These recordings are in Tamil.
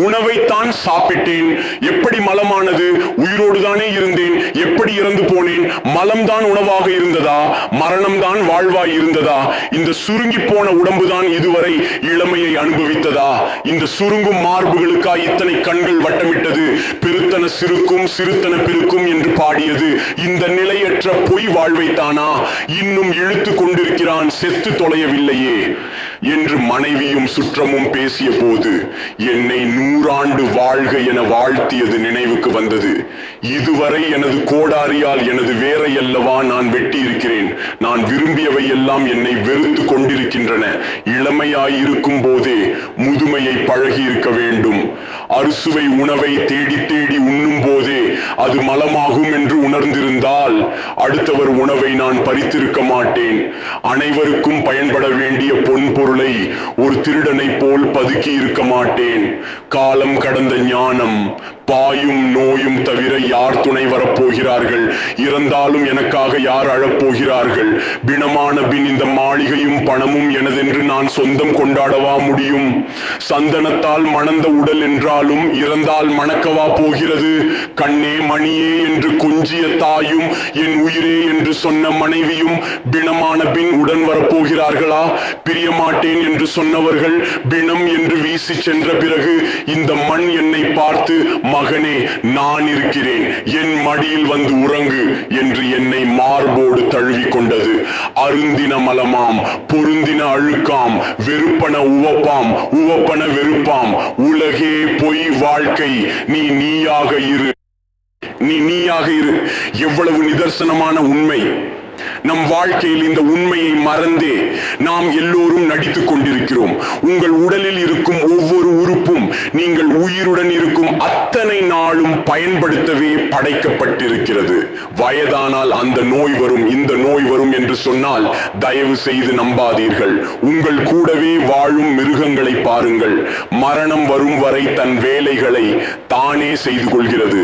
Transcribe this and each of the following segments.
உணவைத்தான் சாப்பிட்டேன், எப்படி மலமானது? உயிரோடுதானே இருந்தேன், எப்படி இறந்து போனேன்? மலம்தான் உணவாக இருந்ததா? மரணம்தான் வாழ்வாய் இருந்ததா? இந்த சுருங்கி போன உடம்புதான் இதுவரை இளமையை அனுபவித்ததா? இந்த சுருங்கும் மார்புகளுக்கா இத்தனை கண்கள் வட்டமிட்டது? பெருத்தன சிறுக்கும் சிறுத்தன பெருக்கும் என்று பாடியது இந்த நிலையற்ற பொய் வாழ்வைத்தானா இன்னும் இழுத்து கொண்டிருக்கிறான்? செத்து தொலையவில்லையே என்று மனைவியும் சுற்றமும் பேசிய போது என்னை 100 ஆண்டு வாழ்க என வாழ்த்தியது நினைவுக்கு வந்தது. இதுவரை எனது கோடாரியால் எனது வேரை அல்லவா நான் வெட்டி இருக்கிறேன். நான் விரும்பியவை எல்லாம் என்னை வெறுத்து கொண்டிருக்கின்றன. இளமையாயிருக்கும் போதே முதுமையை பழகி இருக்க வேண்டும். அறுசுவை உணவை தேடி தேடி உண்ணும் போதே அது மலமாகும் என்று உணர்ந்திருந்தால் அடுத்தவர் உணவை நான் பறித்திருக்க மாட்டேன். அனைவருக்கும் பயன்பட வேண்டிய பொன் பொருளை ஒரு திருடனை போல் பதுக்கி இருக்க மாட்டேன். காலம் கடந்த ஞானம், பாயும் நோயும் தவிர யார் துணை வரப்போகிறார்கள்? இறந்தாலும் எனக்காக யார் அழப்போகிறார்கள்? பிணமான பின் இந்த மாளிகையும் பணமும் எனதென்று நான் சொந்தம் கொண்டாடவா முடியும்? சந்தனத்தால் மணந்த உடல் என்றாலும் இறந்தால் மணக்கவா போகிறது? கண்ணே மணியே என்று கொஞ்சிய தாயும் என் உயிரே என்று சொன்ன மனைவியும் பிணமான பின் உடன் வரப்போகிறார்களா? பிரியமாட்டேன் என்று சொன்னவர்கள் பிணம் என்று வீசி சென்ற பிறகு இந்த மண் என்னை பார்த்து மகனே நான் இருக்கிறேன், என் மடியில் வந்து உறங்கு என்று என்னை மார்போடு தழுவி கொண்டது. அருந்தின மலமாம், பொருந்தின அழுக்காம், வெறுப்பன உவப்பாம், உவப்பன வெறுப்பாம். உலகே பொய் வாழ்க்கை, நீ நீயாக இரு, நீ நீயாக இரு. எவ்வளவு நிதர்சனமான உண்மை! நம் வாழ்க்கையில் இந்த உண்மையை மறந்தே நாம் எல்லோரும் நடித்துக் கொண்டிருக்கிறோம். உங்கள் உடலில் இருக்கும் ஒவ்வொரு உறுப்பும் நீங்கள் உயிருடன் இருக்கும் அத்தனை நாளும் பயன்படுத்தவே படைக்கப்பட்டிருக்கிறது. வயதானால் அந்த நோய் வரும், இந்த நோய் வரும் என்று சொன்னால் தயவு செய்து நம்பாதீர்கள். உங்கள் கூடவே வாழும் மிருகங்களை பாருங்கள். மரணம் வரும் வரை தன் வேலைகளை தானே செய்து கொள்கிறது.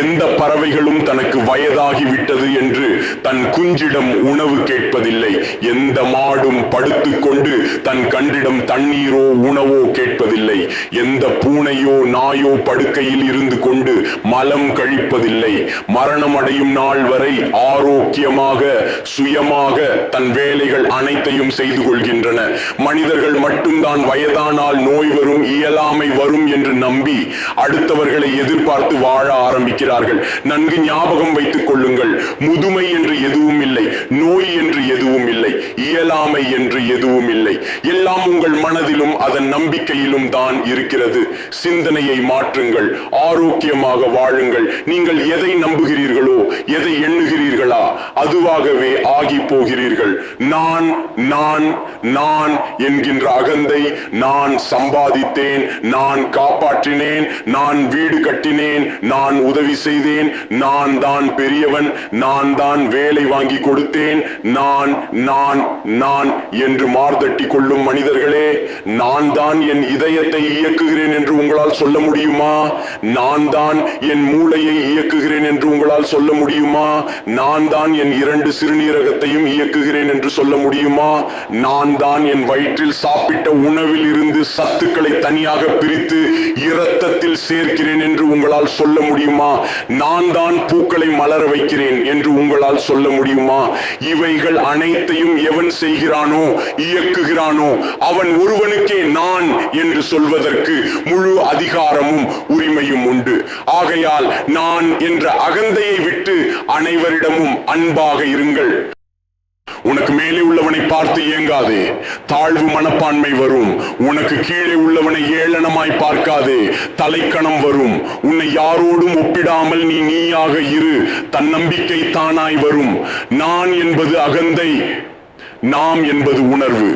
எந்த பறவைகளும் தனக்கு வயதாகிவிட்டது என்று தன் குஞ்சிடம் உணவு கேட்பதில்லை. எந்த மாடும் படுத்துக்கொண்டு தன் கன்றிடம் தண்ணீரோ உணவோ கேட்பதில்லை. எந்த பூனையோ நாயோ படுக்கையில் இருந்து கொண்டு மலம் கழிப்பதில்லை. மரணம் அடையும் நாள் வரை ஆரோக்கியமாக சுயமாக தன் வேலைகள் அனைத்தையும் செய்து கொள்கின்றன. மனிதர்கள் மட்டும்தான் வயதானால் நோய் வரும், இயலாமை வரும் என்று நம்பி அடுத்தவர்களை எதிர்பார்த்து வாழ ஆரம்பிக்கிறார்கள். நன்கு ஞாபகம் வைத்துக் கொள்ளுங்கள், முதுமை என்று எதுவும் இல்லை, நோய் என்று எதுவும் இல்லை, இயலாமை என்று எதுவும் இல்லை. எல்லாம் உங்கள் மனதிலும் அதன் நம்பிக்கையிலும் தான் இருக்கிறது. சிந்தனையை மாற்றுங்கள், ஆரோக்கியமாக வாழுங்கள். நீங்கள் எதை நம்புகிறீர்களோ, எதை எண்ணுகிறீர்களா, அதுவாகவே ஆகி போகிறீர்கள். நான் நான் நான் என்கின்ற அகந்தை, நான் சம்பாதித்தேன், நான் காப்பாற்றினேன், நான் வீடு கட்டினேன், நான் உதவி செய்தேன், நான் தான் பெரியவன், நான் தான் வேலை வாங்கி கொடுத்தேன், நான் நான் நான் என்று மார்தட்டி கொள்ளும் மனிதர்களே, நான் தான் என் இதயத்தை இயக்குகிறேன் என்று உங்களால் சொல்ல முடியுமா? நான் தான் என் மூளையை இயக்குகிறேன் என்று உங்களால் சொல்ல முடியுமா? நான் தான் என் 2 சிறுநீரகத்தையும் இயக்குகிறேன் என்று சொல்ல முடியுமா? நான் தான் என் வயிற்றில் சாப்பிட்ட உணவில் இருந்து சத்துக்களை தனியாக பிரித்து இரத்தத்தில் சேர்க்கிறேன் என்று உங்களால் சொல்ல முடியுமா? நான் தான் பூக்களை மலர வைக்கிறேன் என்று உங்களால் சொல்ல முடியுமா? இவைகள் அனைத்தையும் எவன் செய்கிறானோ, இயக்குகிறானோ, அவன் ஒருவனுக்கே நான் என்று சொல்வதற்கு முழு அதிகாரமும் உரிமையும் உண்டு. ஆகையால் நான் என்ற அகந்தையை விட்டு அனைவரிடமும் அன்பாக இருங்கள். உனக்கு மேலே உள்ளவனை பார்த்து ஏங்காதே, தாழ்வு மனப்பான்மை வரும். உனக்கு கீழே உள்ளவனை ஏளனமாய் பார்க்காதே, தலைக்கணம் வரும். உன்னை யாரோடும் ஒப்பிடாமல் நீ நீயாக இரு, தன்னம்பிக்கை தானாய் வரும். நான் என்பது அகந்தை, நாம் என்பது உணர்வு.